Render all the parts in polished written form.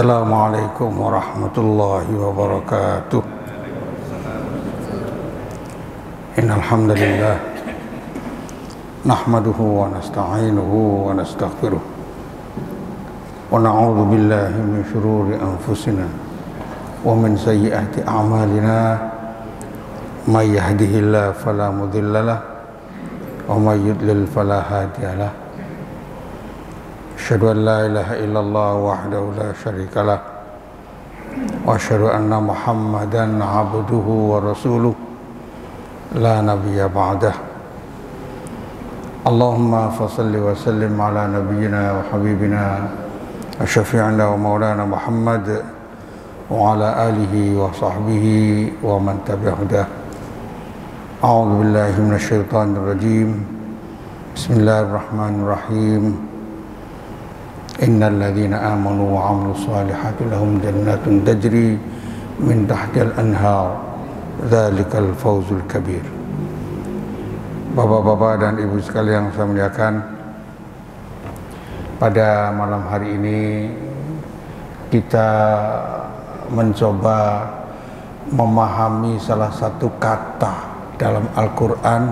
Assalamualaikum warahmatullahi wabarakatuh. Innal hamdalillah nahmaduhu wa nasta'inuhu wa nastaghfiruh wa na'udzu billahi min shururi anfusina wa min sayyiati a'malina may yahdihillahu fala mudhillalah wa may yudlil fala hadiyalah. Asyhadu an la ilaha illallah wahdahu la syarikalah wa asyhadu anna Muhammadan abduhu wa rasuluh la nabiyya ba'dah. Allahumma fassalli wa sallim ala nabiyyina wa habibina wa syafi'ina wa maulana Muhammad wa ala alihi wa sahbihi wa man tabi'ahu. A'udzu billahi minasy syaithanir rajim. Bismillahirrahmanirrahim. Innal ladzina amanu wa 'amilus solihati lahum jannatun tajri min tahtiha al-anhar dzalikal fawzul kabir. Bapak-bapak dan ibu sekalian yang saya muliakan, pada malam hari ini kita mencoba memahami salah satu kata dalam Al-Quran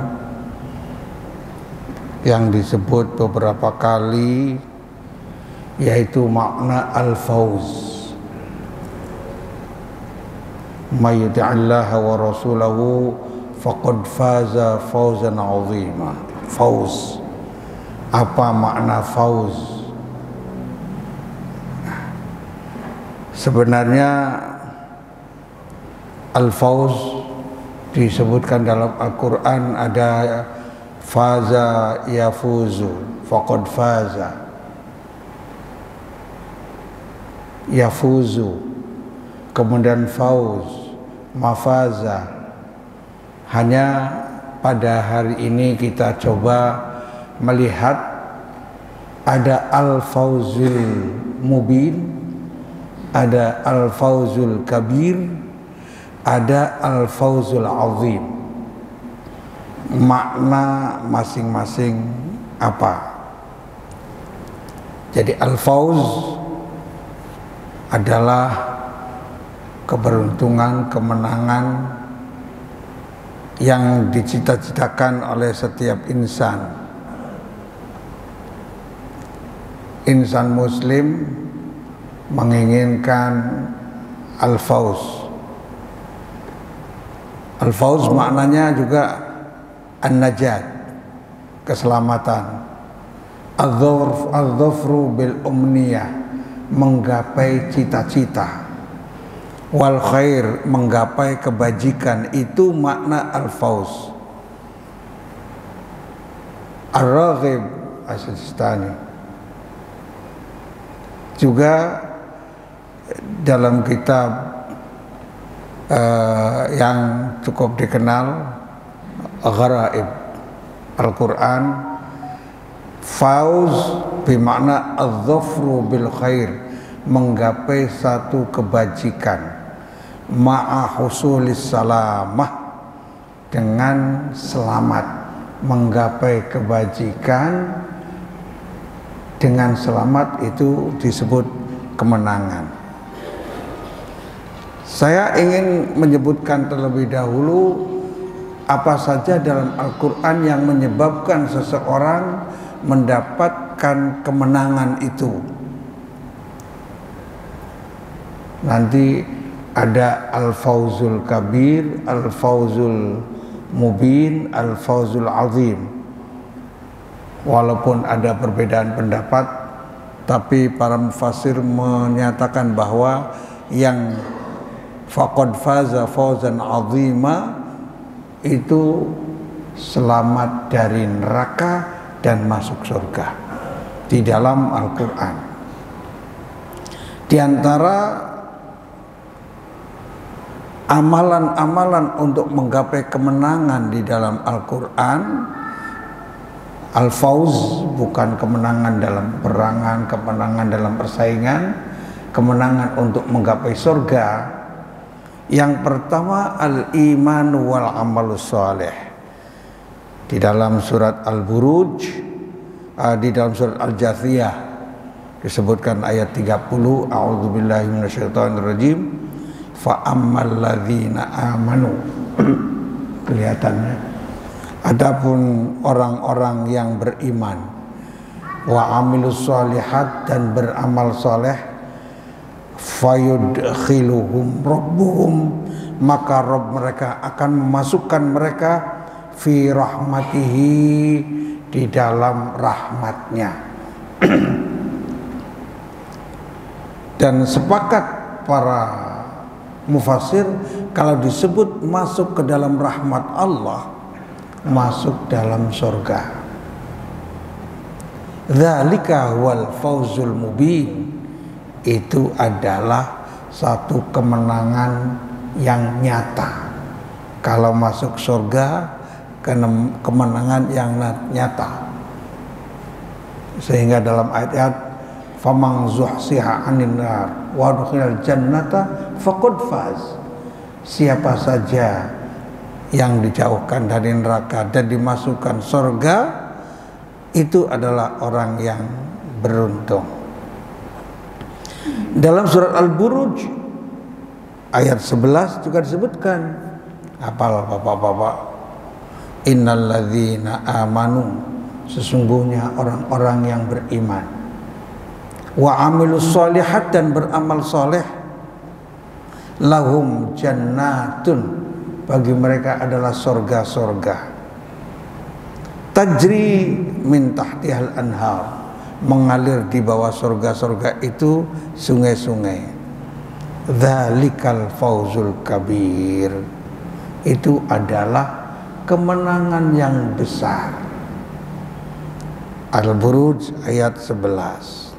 yang disebut beberapa kali, yaitu makna al-fawz. May yuti'illaha wa rasulahu faqad faza fawzan 'azima. Fawz. Apa makna fawz? Sebenarnya al-fawz disebutkan dalam Al-Quran ada faza yafuzu, faqad faza, yafuzu, kemudian fauz, mafaza. Hanya pada hari ini kita coba melihat ada al-fauzul mubin, ada al-fauzul kabir, ada al-fauzul azim. Makna masing-masing apa? Jadi al-fauz adalah keberuntungan, kemenangan yang dicita-citakan oleh setiap insan. Insan muslim menginginkan al-fauz. Al-fauz maknanya juga an-najat, keselamatan. Al-dhafru bil umniyah, menggapai cita-cita. Wal khair, menggapai kebajikan. Itu makna al-fauz. Ar-Raghib As-Sistani juga dalam kitab yang cukup dikenal, Gharaib Al-Quran, fauz bermakna al-dhafru bil khair, menggapai satu kebajikan, ma'a husulis salamah, dengan selamat, menggapai kebajikan dengan selamat, itu disebut kemenangan. Saya ingin menyebutkan terlebih dahulu apa saja dalam Al-Quran yang menyebabkan seseorang mendapatkan kemenangan itu. Nanti ada al-fawzul kabir, al-fawzul mubin, al-fawzul azim. Walaupun ada perbedaan pendapat, tapi para mufassir menyatakan bahwa yang faqad faza fawzan azima itu selamat dari neraka dan masuk surga di dalam Al-Quran. Di antara amalan-amalan untuk menggapai kemenangan di dalam Al-Quran, al-fauz bukan kemenangan dalam perangan, kemenangan dalam persaingan, kemenangan untuk menggapai surga. Yang pertama, al-iman wal amalus salih. Di dalam surat Al-Buruj, di dalam surat Al-Jathiyah, disebutkan ayat 30, a'udzubillahi minasyaitonirrajim, fa ammal ladzina amanu. Kelihatannya adapun orang-orang yang beriman, wa amilus sholihat, dan beramal soleh, fayudkhiluhum rabbuhum, maka Rabb mereka akan memasukkan mereka fi rahmatihi, di dalam rahmatnya. Dan sepakat para mufassir, kalau disebut masuk ke dalam rahmat Allah, masuk dalam surga. Dzalika wal fauzul mubin, itu adalah satu kemenangan yang nyata. Kalau masuk surga, kemenangan yang nyata. Sehingga dalam ayat faman zuhsiha 'anil nar wa udkhilal jannata faqad faz, siapa saja yang dijauhkan dari neraka dan dimasukkan surga, itu adalah orang yang beruntung. Dalam surat Al-Buruj ayat 11 juga disebutkan, hafal bapak-bapak, innal ladzina amanu, sesungguhnya orang-orang yang beriman, wa amilus sholihat, dan beramal soleh, lahum jannatun, bagi mereka adalah sorga-sorga, tajri min tahtihal anhar, mengalir di bawah sorga-sorga itu sungai-sungai. Dzalikal fauzul kabir, itu adalah kemenangan yang besar. Al-Buruj ayat 11.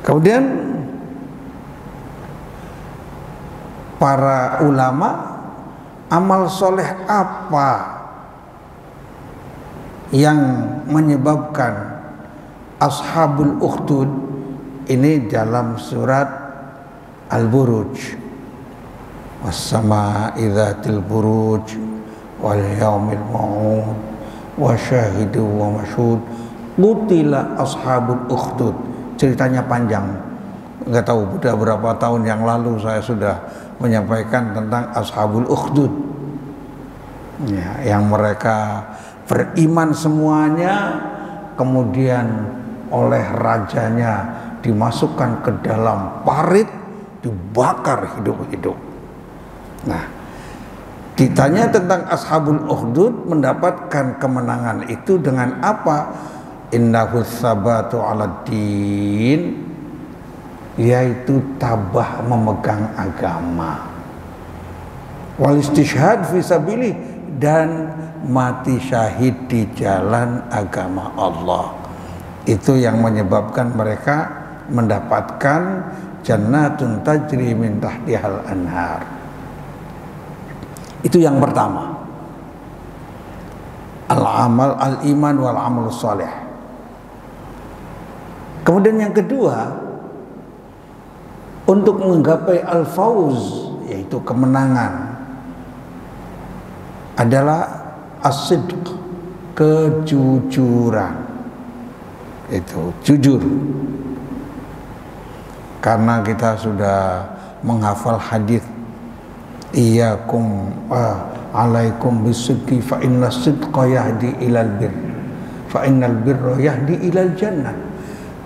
Kemudian para ulama, amal soleh apa yang menyebabkan ashabul ukhdud, ini dalam surat Al-Buruj, was-samaa'i dzatil buruj wal yaumil mau'ud wa syahidu wa masyhud qutila ashabul ukhdud. Ceritanya panjang, nggak tahu sudah berapa tahun yang lalu saya sudah menyampaikan tentang ashabul ukhdud, ya, yang mereka beriman semuanya, kemudian oleh rajanya dimasukkan ke dalam parit, dibakar hidup-hidup. Nah, ditanya tentang ashabul ukhdud mendapatkan kemenangan itu dengan apa? Innahu tsabatu 'alad din, yaitu tabah memegang agama, wal istishhad fi sabilih, dan mati syahid di jalan agama Allah. Itu yang menyebabkan mereka mendapatkan jannatun tajri min tahtihal anhar. Itu yang pertama, al-amal al-iman wal amal salih. Kemudian yang kedua, untuk menggapai al-fauz, yaitu kemenangan, adalah as-sidq, kejujuran. Itu jujur. Karena kita sudah menghafal hadis, iyyakum alaikum bisidqi fa inna sidqa yahdi ilal bir, fa innal birra yahdi ilal jannah.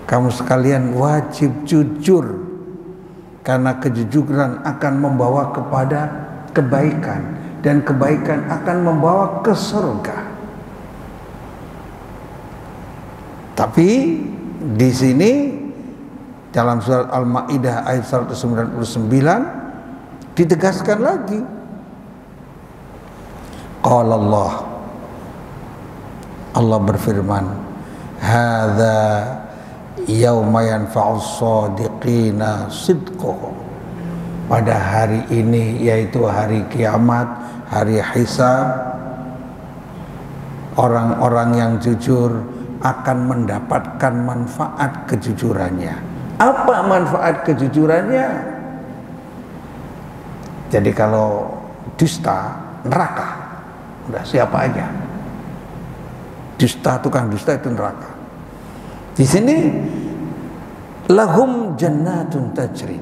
Kamu sekalian wajib jujur, karena kejujuran akan membawa kepada kebaikan, dan kebaikan akan membawa ke surga. Tapi di sini dalam surat Al-Maidah ayat 199 ditegaskan lagi, qala Allah berfirman, hadza yauma yanfa'us shadiqina sidquhum, pada hari ini, yaitu hari kiamat, hari hisab, orang-orang yang jujur akan mendapatkan manfaat kejujurannya. Apa manfaat kejujurannya? Jadi kalau dusta, neraka, udah siapa aja. Dusta, tukang dusta itu neraka. Di sini lahum jannatun tajri.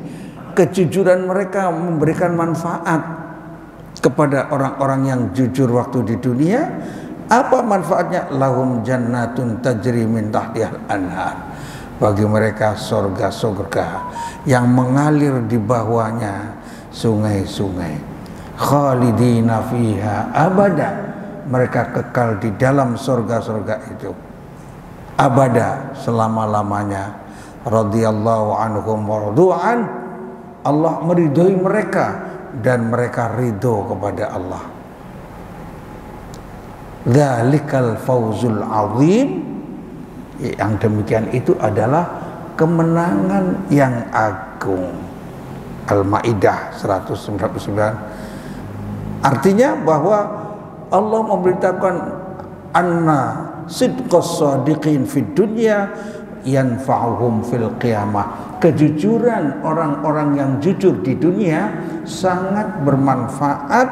Kejujuran mereka memberikan manfaat kepada orang-orang yang jujur waktu di dunia. Apa manfaatnya? Lahum jannatun tajri min tahtihal anhar. Bagi mereka surga-surga yang mengalir di bawahnya sungai-sungai. Khalidina fiha abada. Mereka kekal di dalam surga-surga itu abada, selama-lamanya. Radhiyallahu anhum wa radu'an. Allah meridhoi mereka dan mereka ridho kepada Allah. Dzalikal fawzul azim. Yang demikian itu adalah kemenangan yang agung. Al-Maidah 199. Artinya bahwa Allah memberitakan anna sidqas shadiqin fid dunya yanfa'uhum fil qiyamah. Kejujuran orang-orang yang jujur di dunia sangat bermanfaat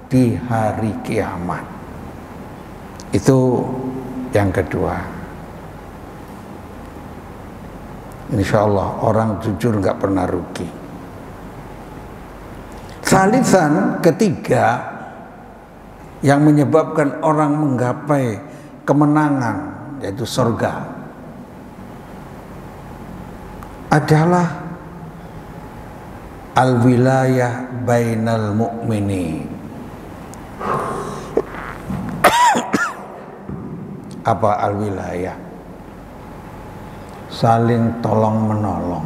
di hari kiamat. Itu yang kedua. Insyaallah orang jujur nggak pernah rugi. Salisan, ketiga, yang menyebabkan orang menggapai kemenangan yaitu surga adalah al-wilayah bainal mu'minin. Apa al-wilayah? Saling tolong menolong,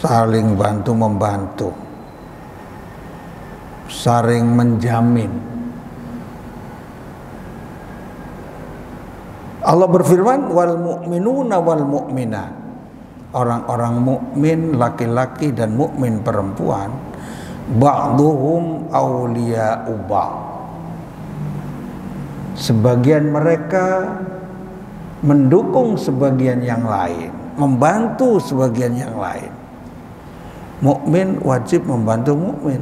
saling bantu membantu, saling menjamin. Allah berfirman, wal mu'minuna wal mu'minat. Orang-orang mukmin laki-laki dan mukmin perempuan, ba'duhum awliya'u ba'd. Sebagian mereka mendukung sebagian yang lain, membantu sebagian yang lain. Mukmin wajib membantu mukmin.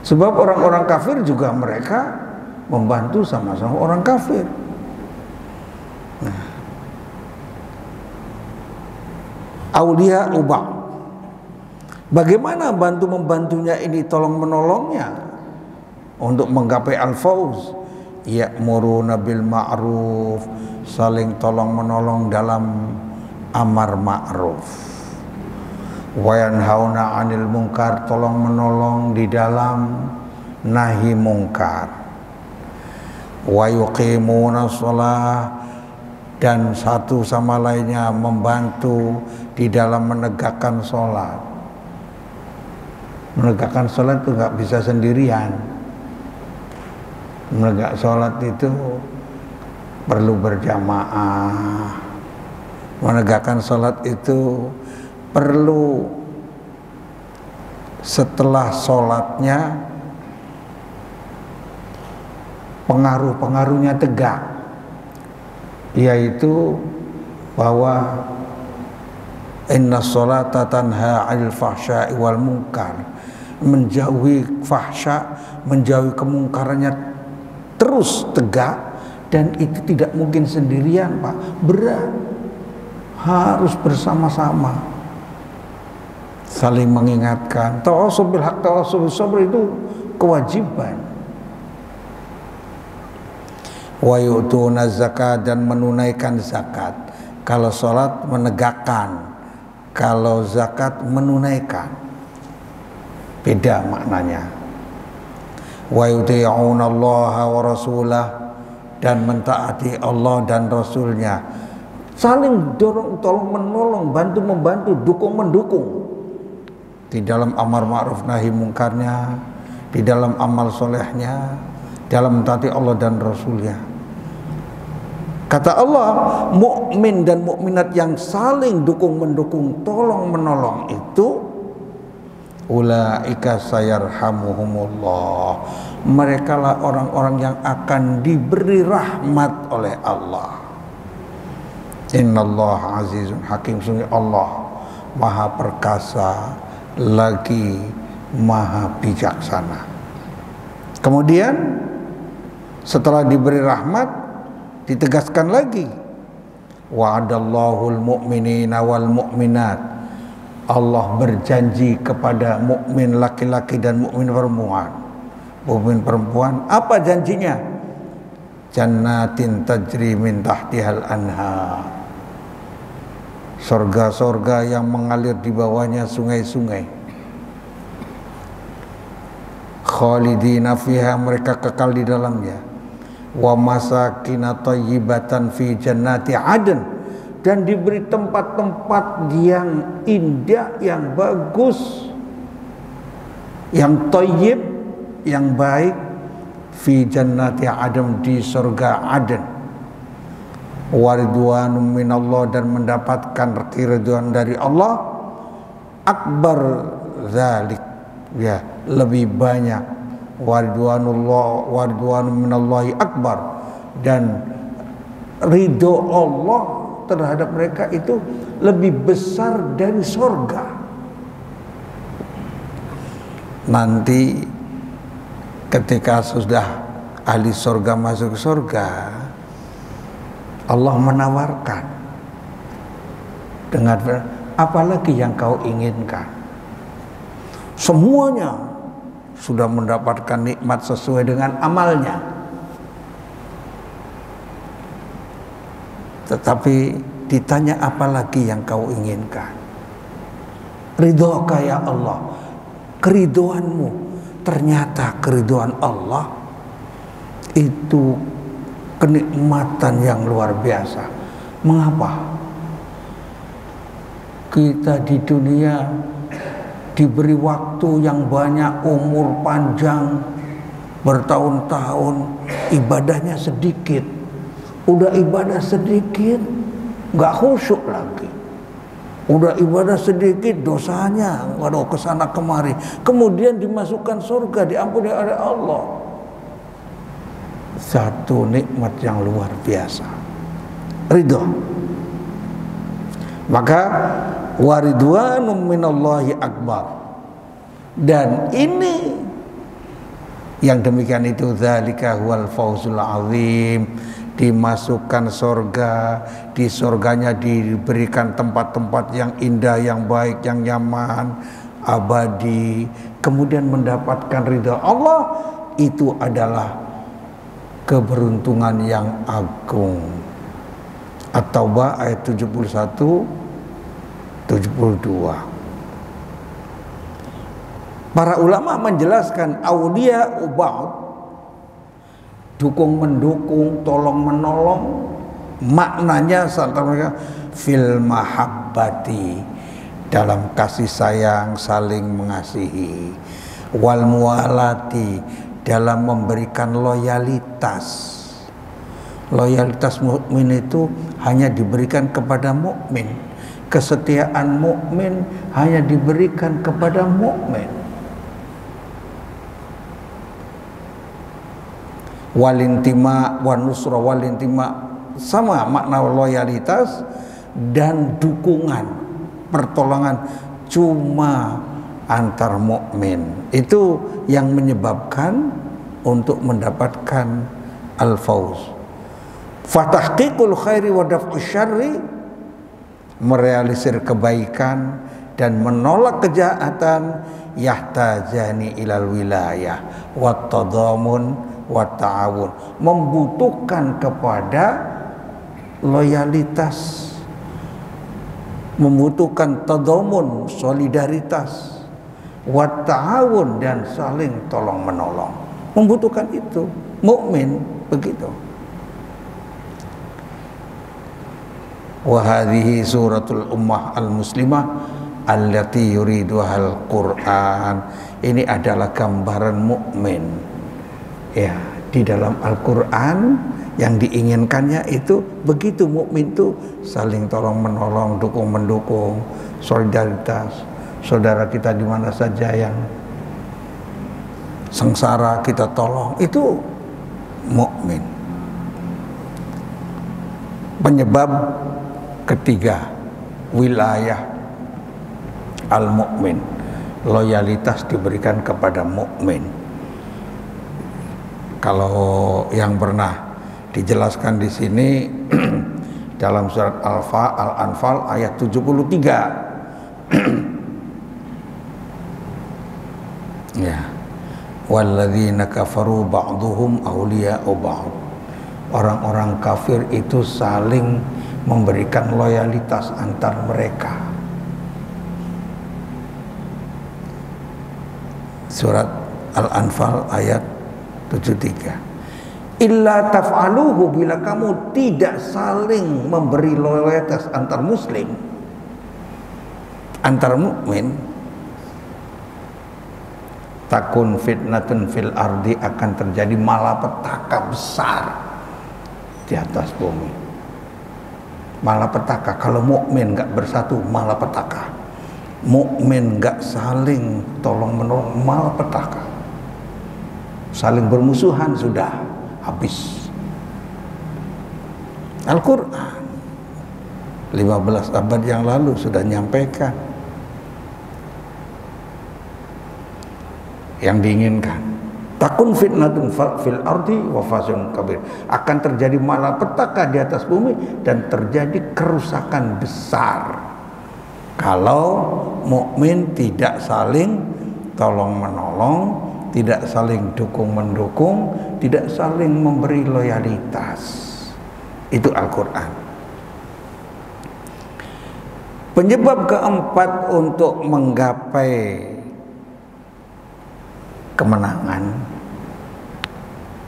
Sebab orang-orang kafir juga mereka membantu sama-sama orang kafir. Nah, aulia ubah. Bagaimana bantu membantunya ini, tolong menolongnya untuk menggapai al-fauz? Ya'muruna bil ma'ruf, saling tolong menolong dalam amar ma'ruf. Wa yanhauna 'anil munkar, tolong menolong di dalam nahi mungkar. Wa yuqimuna shalah, dan satu sama lainnya membantu di dalam menegakkan sholat. Menegakkan sholat itu nggak bisa sendirian. Menegak sholat itu perlu berjamaah. Menegakkan sholat itu perlu setelah sholatnya pengaruh-pengaruhnya tegak, yaitu bahwa inna sholata tanha 'anil fahsya'i wal munkar, menjauhi fahsya, menjauhi kemungkarannya terus tegak. Dan itu tidak mungkin sendirian, Pak, berat, harus bersama-sama, saling mengingatkan. Tawassul bil haq, tawassul bis sabr itu kewajiban. Wa yu'tuna zakat, dan menunaikan zakat. Kalau sholat menegakkan, kalau zakat menunaikan, beda maknanya. Wa yuti'una Allah wa rasulah, dan mentaati Allah dan Rasulnya. Saling dorong, tolong menolong, bantu membantu, dukung mendukung di dalam amar ma'ruf nahi mungkarnya, di dalam amal solehnya, dalam mentaati Allah dan Rasulnya. Kata Allah, mukmin dan mukminat yang saling dukung mendukung, tolong menolong itu, ulaika sayarhamuhumullah, mereka lah orang-orang yang akan diberi rahmat oleh Allah. Innallaha azizun hakim, sungguh Allah maha perkasa lagi maha bijaksana. Kemudian setelah diberi rahmat ditegaskan lagi, wa'adallahul mu'minina wal mu'minat. Allah berjanji kepada mukmin laki-laki dan mukmin perempuan. Mukmin perempuan, apa janjinya? Jannatin tajri min tahtihal anhar. Surga-surga yang mengalir di bawahnya sungai-sungai. Khalidina fiha, mereka kekal di dalamnya. Wa masakina thayyibatan fi jannati adn, dan diberi tempat-tempat yang indah, yang bagus, yang thayyib, yang baik, fi jannati adn, di surga Aden. Waridwanum minallah, dan mendapatkan keridhaan dari Allah. Akbar zalik, ya, lebih banyak. Waridwanum minallahi akbar, dan ridho Allah terhadap mereka itu lebih besar dari surga. Nanti ketika sudah ahli surga masuk surga, Allah menawarkan dengan apalagi yang kau inginkan. Semuanya sudah mendapatkan nikmat sesuai dengan amalnya. Tetapi ditanya apalagi yang kau inginkan. Ridhoka ya Allah, keridoanmu. Ternyata keridoan Allah itu kenikmatan yang luar biasa. Mengapa? Kita di dunia diberi waktu yang banyak, umur panjang, bertahun-tahun, ibadahnya sedikit. Udah ibadah sedikit, nggak khusyuk lagi. Udah ibadah sedikit, dosanya waduh kesana kemari. Kemudian dimasukkan surga, diampuni oleh Allah. Satu nikmat yang luar biasa, ridho. Maka waridwanum minallahi akbar, dan ini yang demikian itu zalika huwal fawzul azim. Dimasukkan surga, di surganya diberikan tempat-tempat yang indah, yang baik, yang nyaman, abadi, kemudian mendapatkan ridha Allah. Itu adalah keberuntungan yang agung. At-Taubah ayat 71 72. Para ulama menjelaskan aulia ba'd, dukung mendukung, tolong menolong, maknanya antara mereka fil mahabbati, dalam kasih sayang, saling mengasihi, wal mualati, dalam memberikan loyalitas. Loyalitas mukmin itu hanya diberikan kepada mukmin. Kesetiaan mukmin hanya diberikan kepada mukmin. Walintima wa nusra walintima, sama makna loyalitas dan dukungan, pertolongan cuma antar mukmin. Itu yang menyebabkan untuk mendapatkan al-fauz. Fatahqiqul khairi wa daf'us syarri, merealisir kebaikan dan menolak kejahatan. Yahtajani ilal wilayah wat tadamun wat ta'awun, membutuhkan kepada loyalitas, membutuhkan tadamun, solidaritas, wat ta'awun, dan saling tolong menolong. Membutuhkan itu, mukmin begitu. Wa hadhihi suratul ummah al-muslimah allati yuriduha al-Qur'an. Ini adalah gambaran mukmin. Ya, di dalam Al-Qur'an yang diinginkannya itu begitu, mukmin itu saling tolong menolong, dukung mendukung, solidaritas. Saudara kita di mana saja yang sengsara kita tolong, itu mukmin. Penyebab ketiga, wilayah al-mukmin, loyalitas diberikan kepada mukmin. Kalau yang pernah dijelaskan di sini dalam surat Al-Anfal ayat 73. Ya. Walladzina kafaru ba'duhum awliya'u ba'd. Orang-orang kafir itu saling memberikan loyalitas antar mereka. Surat Al-Anfal ayat 73. Illa taf'aluhu, bila kamu tidak saling memberi loyalitas antar muslim, antar mukmin, takun fitnatun fil ardi, akan terjadi malapetaka besar di atas bumi. Malapetaka kalau mukmin nggak bersatu, malapetaka. Mukmin nggak saling tolong menolong, malapetaka. Saling bermusuhan sudah habis. Al-Quran 15 abad yang lalu sudah nyampaikan yang diinginkan. Takun fitnatun fil ardi wa fasyun kabir, akan terjadi malapetaka di atas bumi dan terjadi kerusakan besar kalau mukmin tidak saling tolong menolong, tidak saling dukung mendukung, tidak saling memberi loyalitas. Itu Al-Quran. Penyebab keempat untuk menggapai kemenangan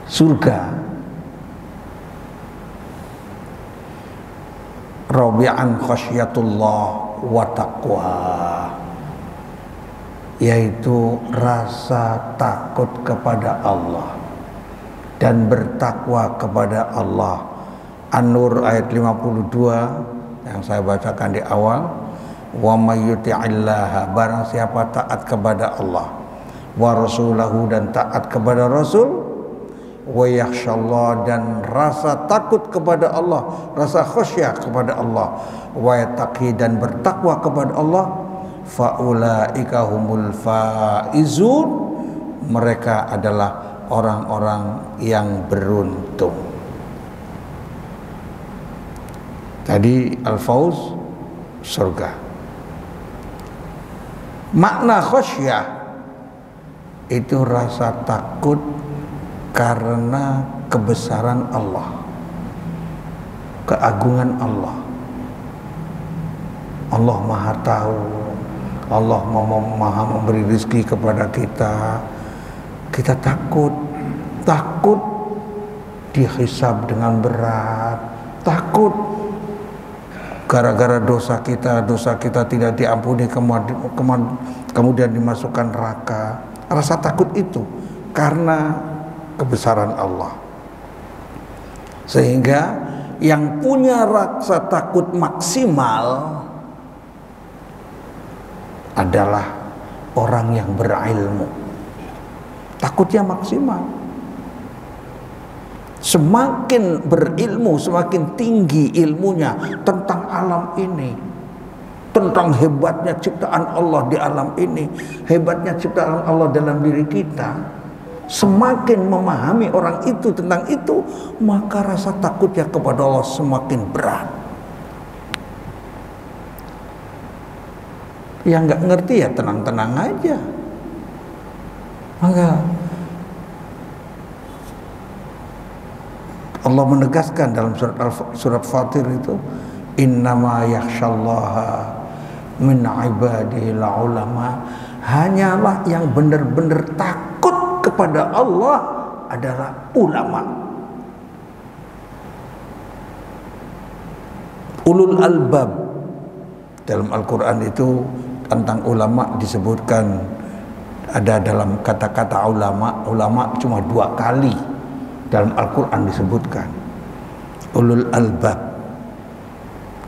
surga, rabi'an khasyatullah wa taqwa, yaitu rasa takut kepada Allah dan bertakwa kepada Allah. An-Nur ayat 52 yang saya bacakan di awal, wa may yuti'illaha, barang siapa taat kepada Allah, wa rasulahu, dan taat kepada Rasul, wa yakhsyallah, dan rasa takut kepada Allah, rasa khasyah kepada Allah, wa yattaqi, dan bertakwa kepada Allah, faulaika humul faizun, mereka adalah orang-orang yang beruntung. Tadi al-fauz surga. Makna khasyah itu rasa takut karena kebesaran Allah, keagungan Allah. Allah Maha tahu, Allah Maha memberi rezeki kepada kita. Kita takut dihisab dengan berat, takut gara-gara dosa kita tidak diampuni, kemudian dimasukkan neraka. Rasa takut itu karena kebesaran Allah. Sehingga yang punya rasa takut maksimal adalah orang yang berilmu. Takutnya maksimal. Semakin berilmu, semakin tinggi ilmunya tentang alam ini, tentang hebatnya ciptaan Allah di alam ini, hebatnya ciptaan Allah dalam diri kita. Semakin memahami orang itu tentang itu, maka rasa takutnya kepada Allah semakin berat. Yang nggak ngerti ya tenang-tenang aja. Maka Allah menegaskan dalam surat Fatir itu, innama yakhsyallaha min ibadihil ulama, hanyalah yang benar-benar takut kepada Allah adalah ulama. Ulul albab, dalam Al-Quran itu tentang ulama disebutkan, ada dalam kata-kata ulama cuma 2 kali dalam Al-Quran disebutkan, ulul albab.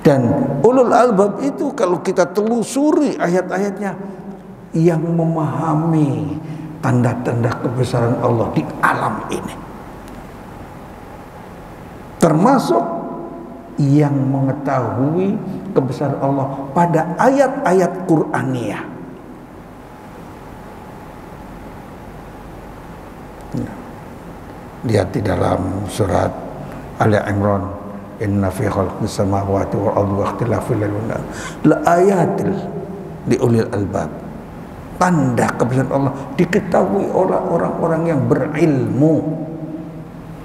Dan ulul albab itu kalau kita telusuri ayat-ayatnya, yang memahami tanda-tanda kebesaran Allah di alam ini, termasuk yang mengetahui kebesaran Allah pada ayat-ayat Qur'aniyah. Lihat di dalam surat Ali Imran, inna fi khalqis samawati wal ardi wa ikhtilafil laili wan nahar la ayatil li ulil albab. Tanda kebesaran Allah diketahui oleh orang-orang yang berilmu.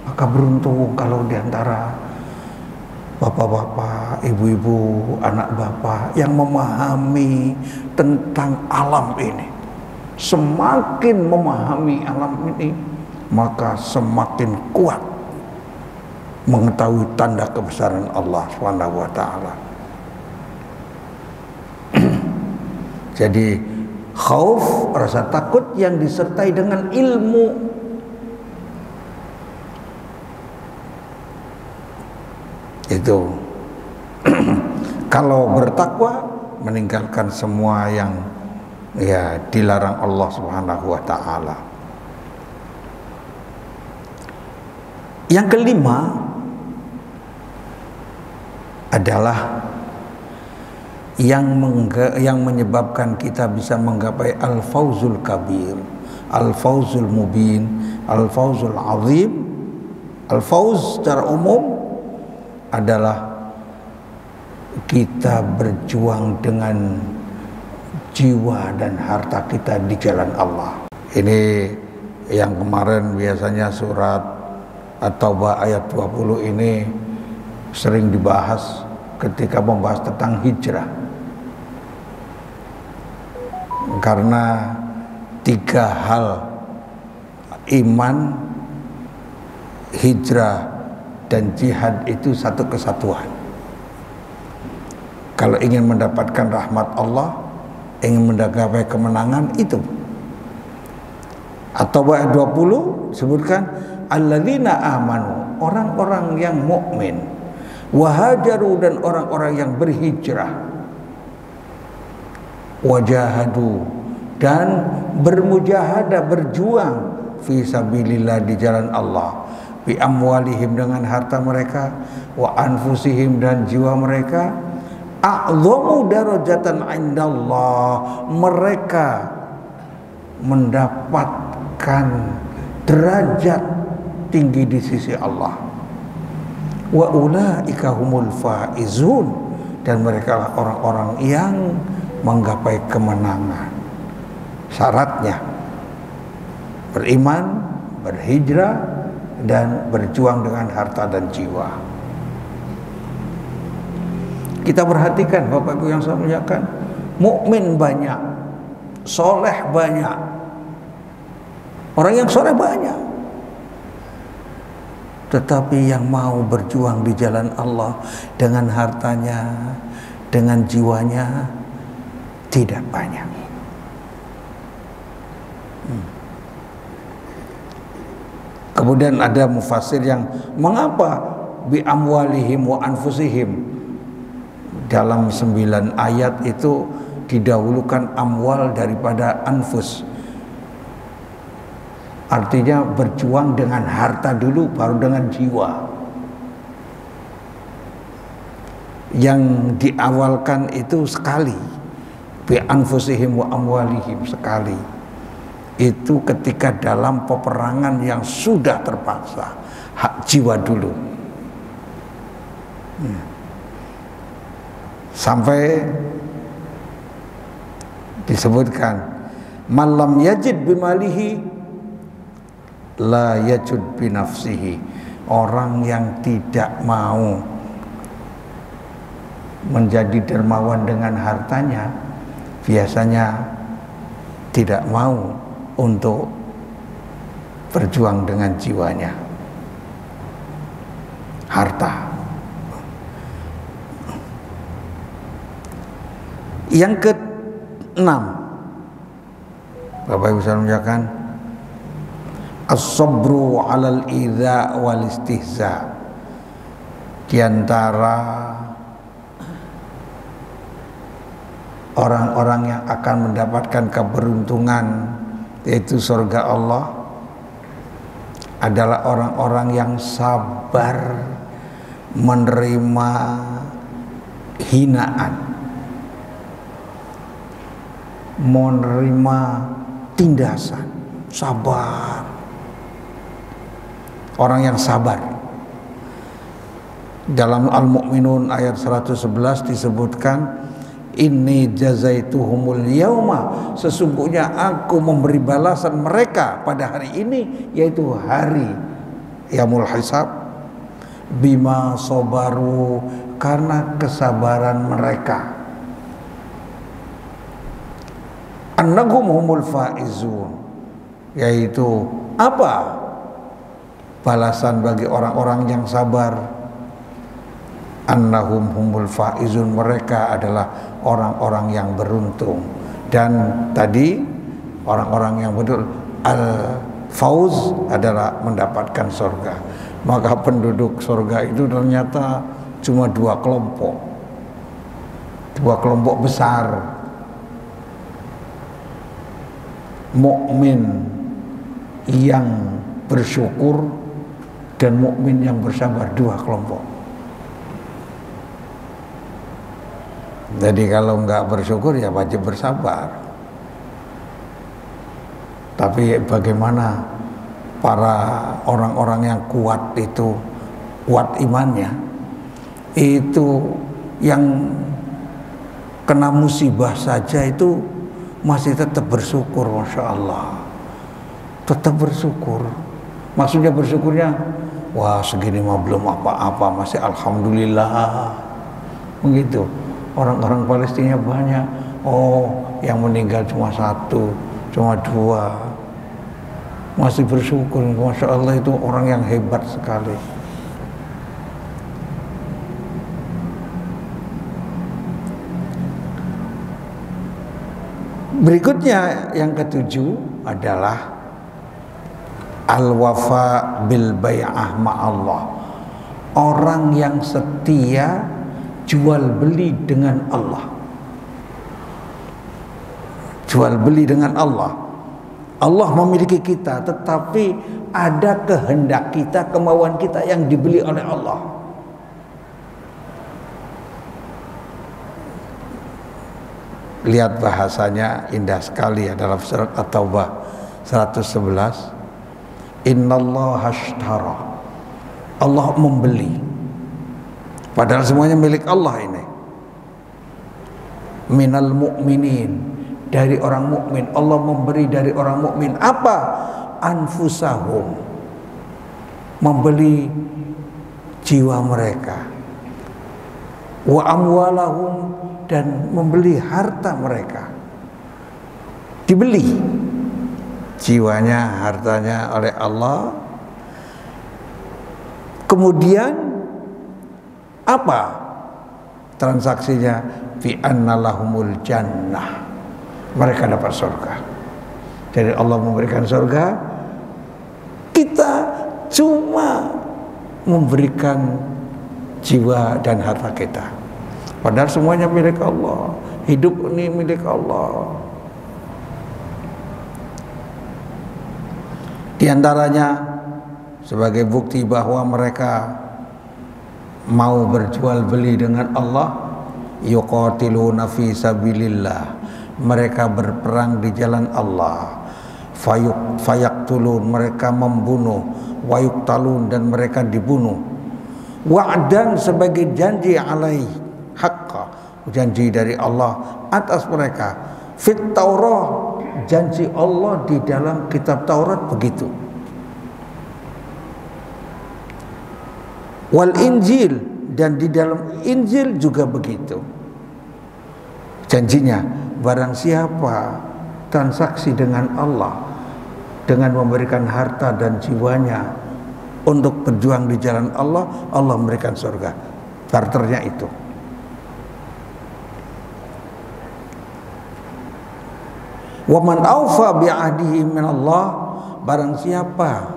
Maka beruntung kalau diantara bapak-bapak, ibu-ibu, anak bapak yang memahami tentang alam ini. Semakin memahami alam ini, maka semakin kuat mengetahui tanda kebesaran Allah Subhanahu wa taala. Jadi khauf, rasa takut yang disertai dengan ilmu. Itu kalau bertakwa meninggalkan semua yang dilarang Allah Subhanahu wa taala. Yang kelima adalah yang menyebabkan kita bisa menggapai al-fauzul kabir, al-fauzul mubin, al-fauzul azim. Al-fauz secara umum adalah kita berjuang dengan jiwa dan harta kita di jalan Allah. Ini yang kemarin biasanya surat At-Taubah ayat 20 ini sering dibahas ketika membahas tentang hijrah. Karena 3 hal, iman, hijrah, dan jihad itu satu kesatuan. Kalau ingin mendapatkan rahmat Allah, ingin menggapai kemenangan, itu At-Taubah ayat 20 sebutkan alladzina amanu, orang-orang yang mukmin, wahajaru, dan orang-orang yang berhijrah, wajahadu, dan bermujahadah, berjuang fi sabilillah, di jalan Allah, bi amwalihim, dengan harta mereka, wa anfusihim, dan jiwa mereka, a'dhamu darajatan indallah, mereka mendapatkan derajat tinggi di sisi Allah. Wa ulaika humul faizun, dan mereka lah orang-orang yang menggapai kemenangan. Syaratnya beriman, berhijrah, dan berjuang dengan harta dan jiwa. Kita perhatikan Bapak Ibu yang saya muliakan, mukmin banyak, soleh banyak, orang yang soleh banyak, tetapi yang mau berjuang di jalan Allah dengan hartanya, dengan jiwanya, tidak banyak. Kemudian ada mufassir yang mengapa bi amwalihim wa anfusihim, dalam 9 ayat itu didahulukan amwal daripada anfus. Artinya berjuang dengan harta dulu, baru dengan jiwa. Yang diawalkan itu sekali, bi anfusihim wa amwalihim, sekali. Itu ketika dalam peperangan yang sudah terpaksa, hak jiwa dulu. Sampai disebutkan malam yajid bimalihi la yajud binafsihi, orang yang tidak mau menjadi dermawan dengan hartanya biasanya tidak mau untuk berjuang dengan jiwanya. Harta. Yang ke-6, Bapak Ibu saya muliakan, as-sabru 'alal idza wal istihza. Di antara orang-orang yang akan mendapatkan keberuntungan, yaitu surga Allah, adalah orang-orang yang sabar menerima hinaan, menerima tindasan, sabar. orang yang sabar. Dalam Al-Mu'minun ayat 111 disebutkan, inni jazaituhumul yauma, sesungguhnya aku memberi balasan mereka pada hari ini, yaitu hari yaumul hisab, bima sabaru, karena kesabaran mereka, annahum humul faizun, yaitu apa balasan bagi orang-orang yang sabar? Annahum humul faizun, mereka adalah orang-orang yang beruntung. Dan tadi orang-orang yang betul al-fauz adalah mendapatkan surga. Maka penduduk surga itu ternyata cuma dua kelompok besar, mukmin yang bersyukur dan mukmin yang bersabar, dua kelompok. Jadi kalau nggak bersyukur ya wajib bersabar. Tapi bagaimana para orang-orang yang kuat itu, kuat imannya, itu yang kena musibah saja itu masih tetap bersyukur, Masya Allah. Tetap bersyukur. Maksudnya bersyukurnya, wah segini mah belum apa-apa, masih alhamdulillah. Begitu. Orang-orang Palestina banyak, oh yang meninggal cuma satu, cuma dua, masih bersyukur. Masya Allah, itu orang yang hebat sekali. Berikutnya yang ketujuh adalah al-wafa bil bai'ah ma'allah, orang yang setia jual beli dengan Allah. Jual beli dengan Allah. Allah memiliki kita, tetapi ada kehendak kita, kemauan kita yang dibeli oleh Allah. Lihat bahasanya indah sekali ya dalam surat At-Taubah 111. Innallaha ashtara, Allah membeli. Padahal semuanya milik Allah ini. Minal mu'minin, dari orang mukmin. Allah memberi dari orang mukmin apa? Anfusahum, membeli jiwa mereka. Wa amwalahum, dan membeli harta mereka. Dibeli jiwanya, hartanya oleh Allah. Kemudian apa transaksinya? Fi annalahumul jannah, mereka dapat surga. Jadi Allah memberikan surga, kita cuma memberikan jiwa dan harta kita. Padahal semuanya milik Allah. Hidup ini milik Allah. Di antaranya sebagai bukti bahwa mereka mau berjual beli dengan Allah, yuqatiluna fi sabilillah, mereka berperang di jalan Allah. Fayaktulun, mereka membunuh. Wayuktalun, dan mereka dibunuh. Wa'dan, sebagai janji alaih haqqa, janji dari Allah atas mereka. Fit Taurah, janji Allah di dalam kitab Taurat begitu. Wal Injil, dan di dalam Injil juga begitu. Janjinya, barang siapa transaksi dengan Allah dengan memberikan harta dan jiwanya untuk berjuang di jalan Allah, Allah memberikan surga. Barternya itu. Wa man aufa bi ahdihi min Allah, barang siapa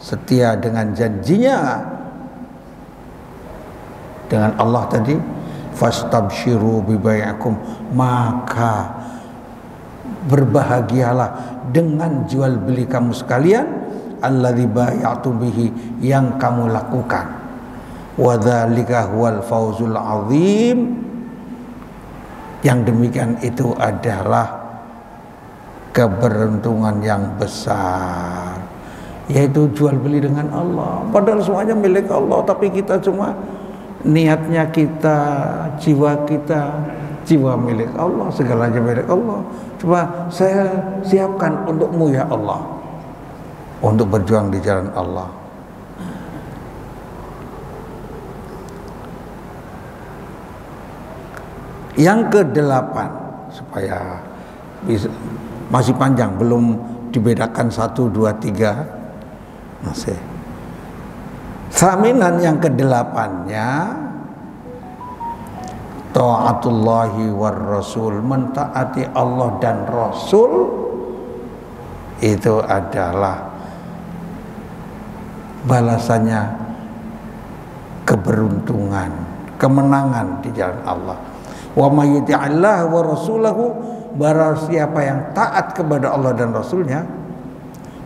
setia dengan janjinya dengan Allah tadi, fastabshiru bi bai'ikum, maka berbahagialah dengan jual beli kamu sekalian, alladzi bai'tu bihi, yang kamu lakukan. Wa dzalika huwal fauzul azim, yang demikian itu adalah keberuntungan yang besar, yaitu jual beli dengan Allah. Padahal semuanya milik Allah, tapi kita cuma niatnya kita, jiwa milik Allah, segalanya milik Allah. Coba saya siapkan untukmu ya Allah, untuk berjuang di jalan Allah. Yang kedelapan, supaya bisa, masih panjang, belum dibedakan 1, 2, 3, masih. Saminan yang kedelapannya, taatullahi war rasul, mentaati Allah dan Rasul itu adalah balasannya keberuntungan, kemenangan di jalan Allah. Wa may yuti'illah wa rasulahu, barang siapa yang taat kepada Allah dan Rasulnya,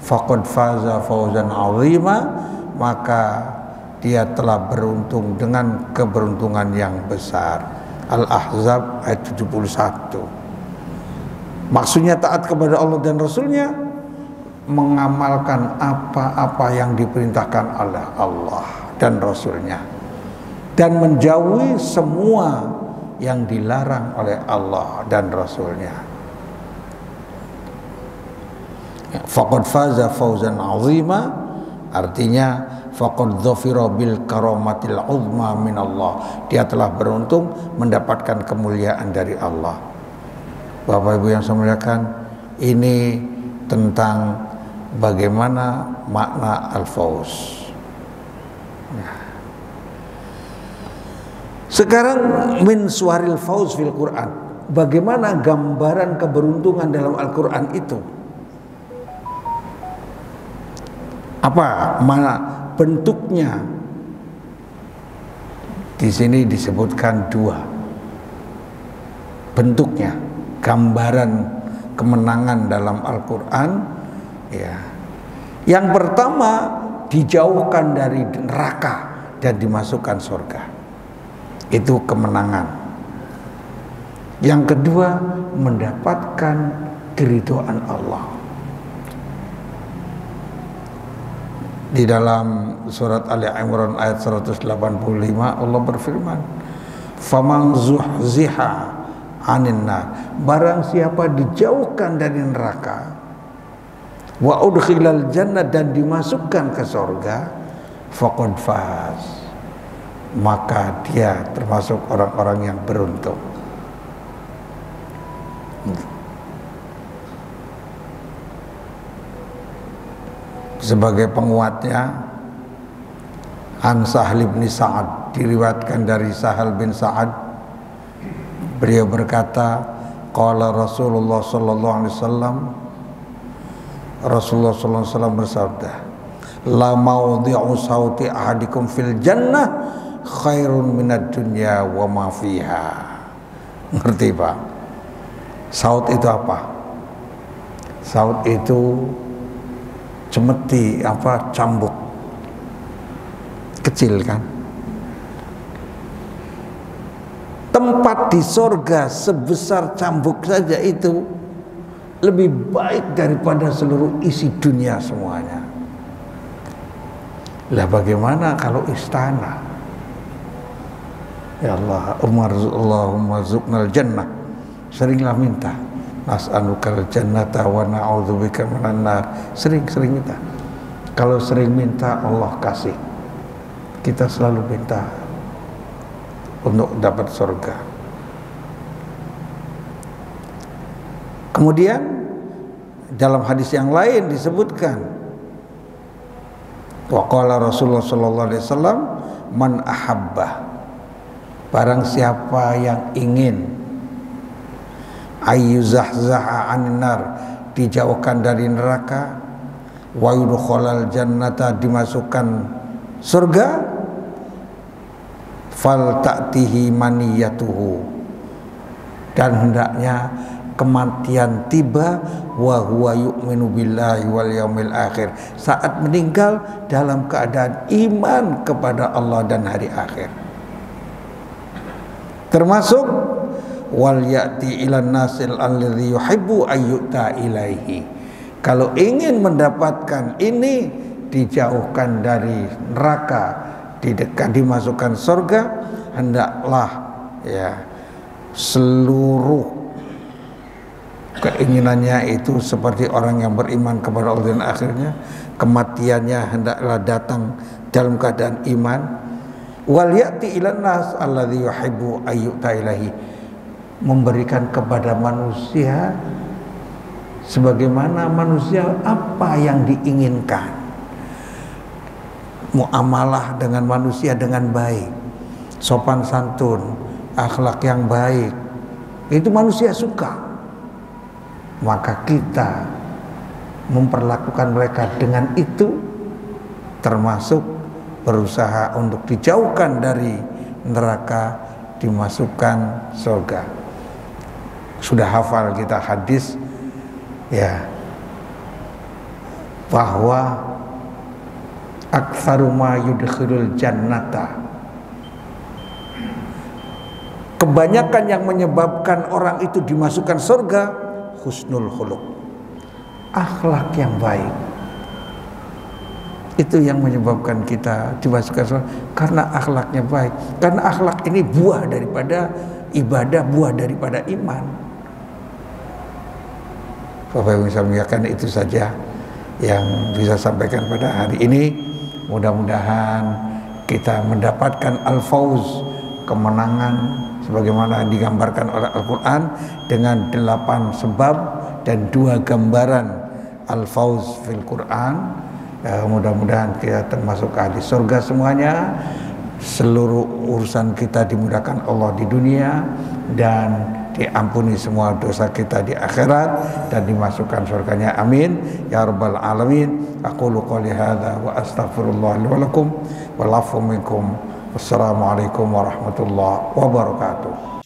faqad faza fawzan 'azima, maka dia telah beruntung dengan keberuntungan yang besar. Al-Ahzab ayat 71. Maksudnya taat kepada Allah dan Rasulnya, mengamalkan apa-apa yang diperintahkan oleh Allah dan Rasulnya, dan menjauhi semua yang dilarang oleh Allah dan Rasulnya. Faqad faza fawzan 'azima, artinya faqad dzafira bil karamatil 'uzma min Allah, dia telah beruntung mendapatkan kemuliaan dari Allah. Bapak Ibu yang saya muliakan, ini tentang bagaimana makna al-fawz. Sekarang min suaril fawz fil Quran, bagaimana gambaran keberuntungan dalam Al-Quran itu? Apa mana bentuknya? Di sini disebutkan 2 bentuknya, gambaran kemenangan dalam Al-Quran. Ya. Yang pertama, dijauhkan dari neraka dan dimasukkan surga. Itu kemenangan. Yang kedua, mendapatkan keridhaan Allah. Di dalam surat Ali Imran ayat 185 Allah berfirman, "Faman zuhziha 'anil nar", barang siapa dijauhkan dari neraka, wa udkhilal jannah, dan dimasukkan ke surga, faqad faz, maka dia termasuk orang-orang yang beruntung. Sebagai penguatnya, An Sahal bin Sa'ad, diriwayatkan dari Sahal bin Sa'ad, beliau berkata, qala Rasulullah sallallahu alaihi wasallam, Rasulullah sallallahu alaihi wasallam bersabda, la maudhi'u sauti ahadikum fil jannah khairun minad dunya wa ma fiha. Ngerti Pak? Saut itu apa? Saut itu cemeti, cambuk kecil kan. Tempat di sorga sebesar cambuk saja itu lebih baik daripada seluruh isi dunia semuanya. Lah bagaimana kalau istana? Ya Allah, Allahumma rzuqnal jannah. Seringlah minta, nas'alukal jannata wa na'udzubika minan nar. Sering minta. Kalau sering minta, Allah kasih. Kita selalu minta untuk dapat surga. Kemudian dalam hadis yang lain disebutkan, wa qala Rasulullah sallallahu alaihi wasallam, man ahabba, barang siapa yang ingin ayyuzahzaha 'anil nar, dijauhkan dari neraka, wa yudkhalal jannata, dimasukkan surga, fal ta'tihi maniyatuhu, dan hendaknya kematian tiba, wa huwa yu'minu billahi wal yaumil akhir, saat meninggal dalam keadaan iman kepada Allah dan hari akhir. Termasuk wal ya'ti ilan nasil alladhi yuhibbu ayyuta ilaihi, kalau ingin mendapatkan ini, dijauhkan dari neraka, dimasukkan surga, hendaklah ya seluruh keinginannya itu seperti orang yang beriman kepada Allah dan akhirnya, kematiannya hendaklah datang dalam keadaan iman. Wal ya'ti ilan nas alladzi yuhibbu ayyuta ilahi, memberikan kepada manusia sebagaimana manusia apa yang diinginkan. Muamalah dengan manusia dengan baik, sopan santun, akhlak yang baik, itu manusia suka. Maka kita memperlakukan mereka dengan itu, termasuk berusaha untuk dijauhkan dari neraka, dimasukkan surga. Sudah hafal kita hadis ya, bahwa aktsaru ma yudkhilul jannata, kebanyakan yang menyebabkan orang itu dimasukkan surga, husnul khuluq, akhlak yang baik. Itu yang menyebabkan kita dimasukkan surga, karena akhlaknya baik. Karena akhlak ini buah daripada ibadah, buah daripada iman. Bapak Ibu bisa mengingatkan, itu saja yang bisa sampaikan pada hari ini. Mudah-mudahan kita mendapatkan al-fauz, kemenangan sebagaimana digambarkan oleh Al-Quran dengan 8 sebab dan 2 gambaran al-fauz fil Quran. Ya, mudah-mudahan kita termasuk ahli surga semuanya. Seluruh urusan kita dimudahkan Allah di dunia, dan diampuni semua dosa kita di akhirat, dan dimasukkan surganya, amin ya rabbal alamin. Aqulu qouli hadza wa astaghfirullah li wa lakum wal afu minkum. Wassalamualaikum warahmatullahi wabarakatuh.